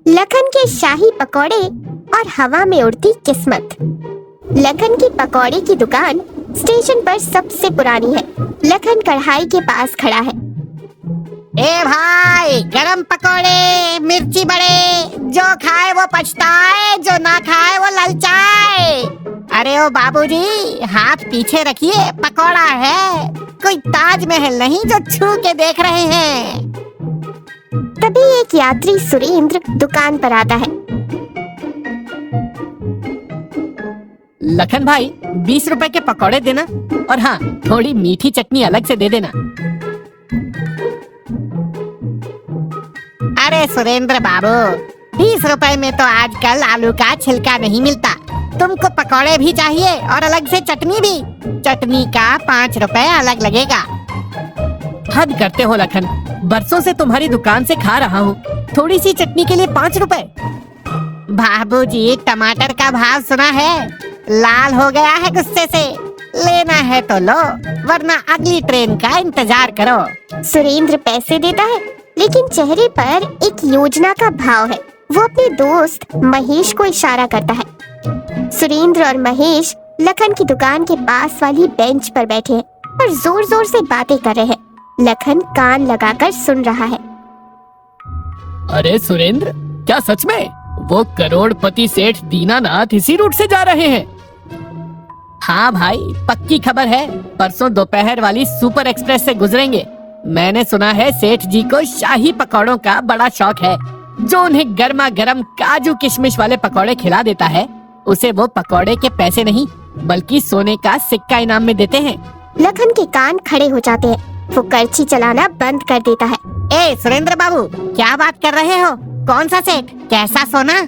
लखन के शाही पकौड़े और हवा में उड़ती किस्मत। लखन की पकौड़े की दुकान स्टेशन पर सबसे पुरानी है। लखन कढ़ाई के पास खड़ा है। ए भाई, गरम पकौड़े, मिर्ची बड़े, जो खाए वो पछताए, जो ना खाए वो ललचाए। अरे ओ बाबूजी, हाथ पीछे रखिए, पकौड़ा है, कोई ताजमहल नहीं जो छू के देख रहे हैं। तभी एक यात्री सुरेंद्र दुकान पर आता है। लखन भाई, 20 रुपए के पकौड़े देना, और हाँ, थोड़ी मीठी चटनी अलग से दे देना। अरे सुरेंद्र बाबू, 20 रुपए में तो आजकल आलू का छिलका नहीं मिलता। तुमको पकौड़े भी चाहिए और अलग से चटनी भी। चटनी का 5 रुपए अलग लगेगा। हद करते हो लखन, बरसों से तुम्हारी दुकान से खा रहा हूँ, थोड़ी सी चटनी के लिए 5 रुपए। बाबूजी, टमाटर का भाव सुना है? लाल हो गया है गुस्से से। लेना है तो लो, वरना अगली ट्रेन का इंतजार करो। सुरेंद्र पैसे देता है, लेकिन चेहरे पर एक योजना का भाव है। वो अपने दोस्त महेश को इशारा करता है। सुरेंद्र और महेश लखन की दुकान के पास वाली बेंच पर बैठे हैं और जोर जोर से बातें कर रहे हैं। लखन कान लगाकर सुन रहा है। अरे सुरेंद्र, क्या सच में वो करोड़पति सेठ दीनानाथ इसी रूट से जा रहे हैं? हाँ भाई, पक्की खबर है। परसों दोपहर वाली सुपर एक्सप्रेस से गुजरेंगे। मैंने सुना है सेठ जी को शाही पकौड़ों का बड़ा शौक है। जो उन्हें गर्मा गर्म काजू किशमिश वाले पकौड़े खिला देता है, उसे वो पकौड़े के पैसे नहीं बल्कि सोने का सिक्का इनाम में देते हैं। लखन के कान खड़े हो जाते हैं। वो करची चलाना बंद कर देता है। ए सुरेंद्र बाबू, क्या बात कर रहे हो? कौन सा सेठ, कैसा सोना?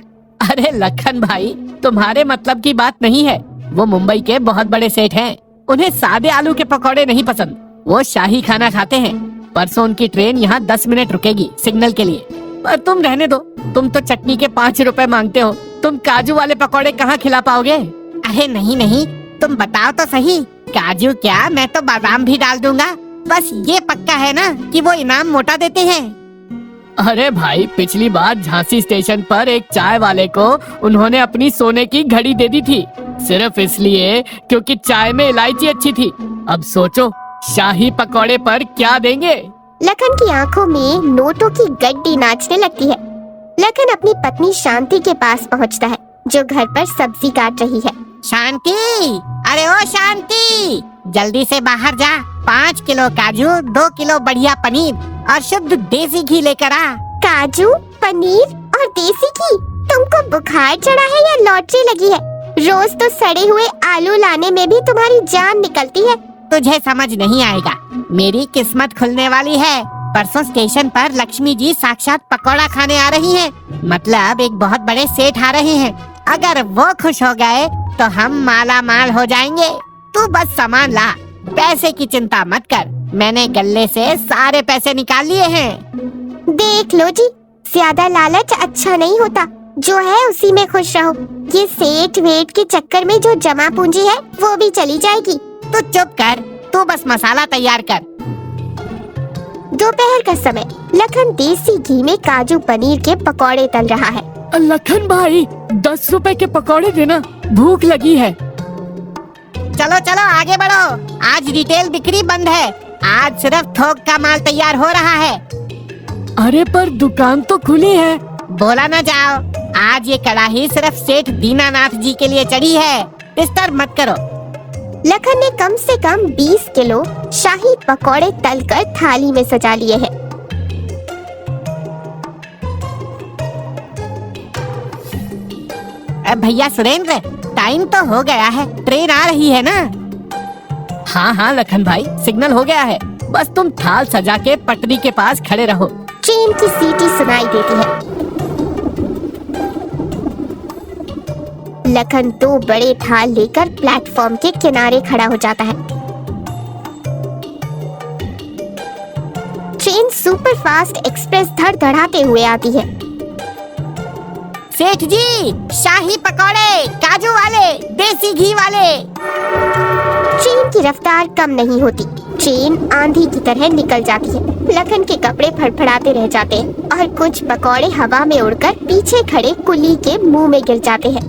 अरे लखन भाई, तुम्हारे मतलब की बात नहीं है। वो मुंबई के बहुत बड़े सेठ हैं। उन्हें सादे आलू के पकौड़े नहीं पसंद, वो शाही खाना खाते हैं। परसों उनकी ट्रेन यहाँ 10 मिनट रुकेगी सिग्नल के लिए। पर तुम रहने दो, तुम तो चटनी के 5 रुपए मांगते हो। तुम काजू वाले पकौड़े कहाँ खिला पाओगे? अरे नहीं नहीं, तुम बताओ तो सही। काजू क्या, मैं तो बादाम भी डाल दूंगा। बस ये पक्का है ना कि वो इनाम मोटा देते हैं। अरे भाई, पिछली बार झांसी स्टेशन पर एक चाय वाले को उन्होंने अपनी सोने की घड़ी दे दी थी, सिर्फ इसलिए क्योंकि चाय में इलायची अच्छी थी। अब सोचो, शाही पकौड़े पर क्या देंगे? लखन की आंखों में नोटों की गड्डी नाचने लगती है। लखन अपनी पत्नी शांति के पास पहुंचता है, जो घर पर सब्जी काट रही है। शांति, अरे ओ शांति, जल्दी से बाहर जा। 5 किलो काजू, 2 किलो बढ़िया पनीर और शुद्ध देसी घी लेकर आ। काजू, पनीर और देसी घी? तुमको बुखार चढ़ा है या लॉटरी लगी है? रोज तो सड़े हुए आलू लाने में भी तुम्हारी जान निकलती है। तुझे समझ नहीं आएगा, मेरी किस्मत खुलने वाली है। परसों स्टेशन पर लक्ष्मी जी साक्षात पकौड़ा खाने आ रही हैं। मतलब एक बहुत बड़े सेठ आ रहे हैं। अगर वो खुश हो गए तो हम माला माल हो जाएंगे। तू बस सामान ला, पैसे की चिंता मत कर। मैंने गल्ले से सारे पैसे निकाल लिए हैं। देख लो जी, ज्यादा लालच अच्छा नहीं होता। जो है उसी में खुश रहो। ये सेठ वेठ के चक्कर में जो जमा पूंजी है वो भी चली जाएगी। तू चुप कर, तू बस मसाला तैयार कर। दोपहर का समय, लखन देसी घी में काजू पनीर के पकौड़े तल रहा है। लखन भाई, 10 रुपए के पकौड़े देना, भूख लगी है। चलो चलो आगे बढ़ो, आज रिटेल बिक्री बंद है। आज सिर्फ थोक का माल तैयार हो रहा है। अरे पर दुकान तो खुली है। बोला ना जाओ, आज ये कड़ाही सिर्फ सेठ दीनानाथ जी के लिए चढ़ी है। डिस्टर्ब मत करो। लखन ने कम से कम 20 किलो शाही पकौड़े तलकर थाली में सजा लिए हैं। भैया सुरेंद्र, टाइम तो हो गया है, ट्रेन आ रही है ना? हाँ हाँ लखन भाई, सिग्नल हो गया है। बस तुम थाल सजा के पटरी के पास खड़े रहो। ट्रेन की सीटी सुनाई देती है। लखन 2 बड़े थाल लेकर प्लेटफॉर्म के किनारे खड़ा हो जाता है। ट्रेन सुपर फास्ट एक्सप्रेस धड़धड़ाते हुए आती है। सेठ जी, शाही पकौड़े, काजू वाले, देसी घी वाले। ट्रेन की रफ्तार कम नहीं होती। ट्रेन आंधी की तरह निकल जाती है। लखन के कपड़े फड़फड़ाते रह जाते हैं और कुछ पकौड़े हवा में उड़कर पीछे खड़े कुली के मुंह में गिर जाते हैं।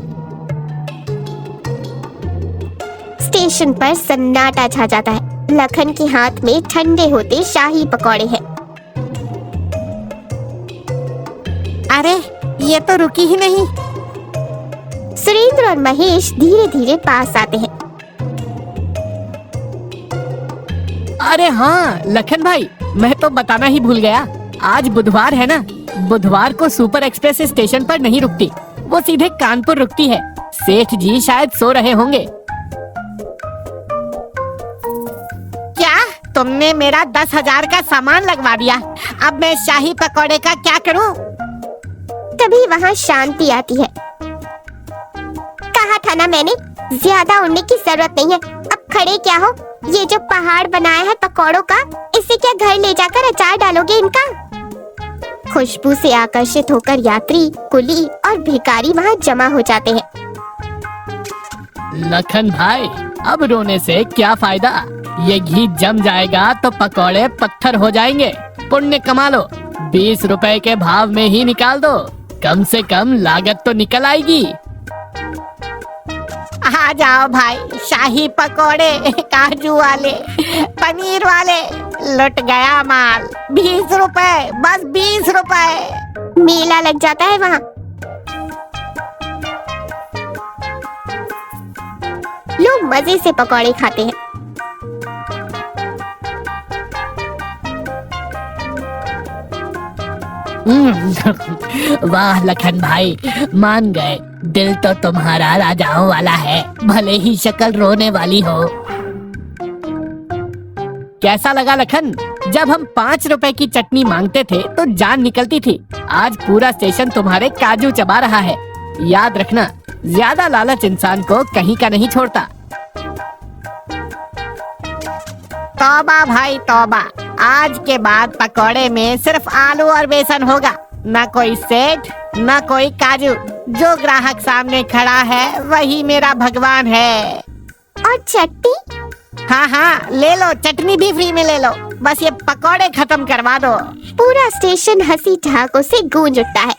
स्टेशन पर सन्नाटा छा जाता है। लखन के हाथ में ठंडे होते शाही पकौड़े हैं। अरे ये तो रुकी ही नहीं। सुरेंद्र और महेश धीरे धीरे पास आते हैं। अरे हाँ लखन भाई, मैं तो बताना ही भूल गया, आज बुधवार है ना। बुधवार को सुपर एक्सप्रेस स्टेशन पर नहीं रुकती, वो सीधे कानपुर रुकती है। सेठ जी शायद सो रहे होंगे। क्या तुमने मेरा 10,000 का सामान लगवा दिया? अब मैं शाही पकौड़े का क्या करूं? तभी वहाँ शांति आती है। कहा था ना मैंने, ज्यादा उड़ने की जरूरत नहीं है। अब खड़े क्या हो? ये जो पहाड़ बनाया है पकौड़ों का, इसे क्या घर ले जाकर अचार डालोगे इनका? खुशबू से आकर्षित होकर यात्री, कुली और भिखारी वहाँ जमा हो जाते हैं। लखन भाई, अब रोने से क्या फायदा? ये घी जम जाएगा तो पकौड़े पत्थर हो जाएंगे। पुण्य कमा लो, 20 रुपए के भाव में ही निकाल दो। कम से कम लागत तो निकल आएगी। आ जाओ भाई, शाही पकोड़े, काजू वाले, पनीर वाले, लुट गया माल। 20 रुपए, बस 20 रुपए। मेला लग जाता है वहाँ। लोग मजे से पकौड़े खाते हैं। वाह लखन भाई, मान गए। दिल तो तुम्हारा राजाओं वाला है, भले ही शक्ल रोने वाली हो। कैसा लगा लखन? जब हम 5 रुपए की चटनी मांगते थे तो जान निकलती थी। आज पूरा स्टेशन तुम्हारे काजू चबा रहा है। याद रखना, ज्यादा लालच इंसान को कहीं का नहीं छोड़ता। तौबा भाई तौबा, आज के बाद पकोड़े में सिर्फ आलू और बेसन होगा। न कोई सेठ, न कोई काजू। जो ग्राहक सामने खड़ा है वही मेरा भगवान है। और चटनी? हाँ हाँ, ले लो, चटनी भी फ्री में ले लो। बस ये पकोड़े खत्म करवा दो। पूरा स्टेशन हंसी ठहाकों से गूंज उठता है।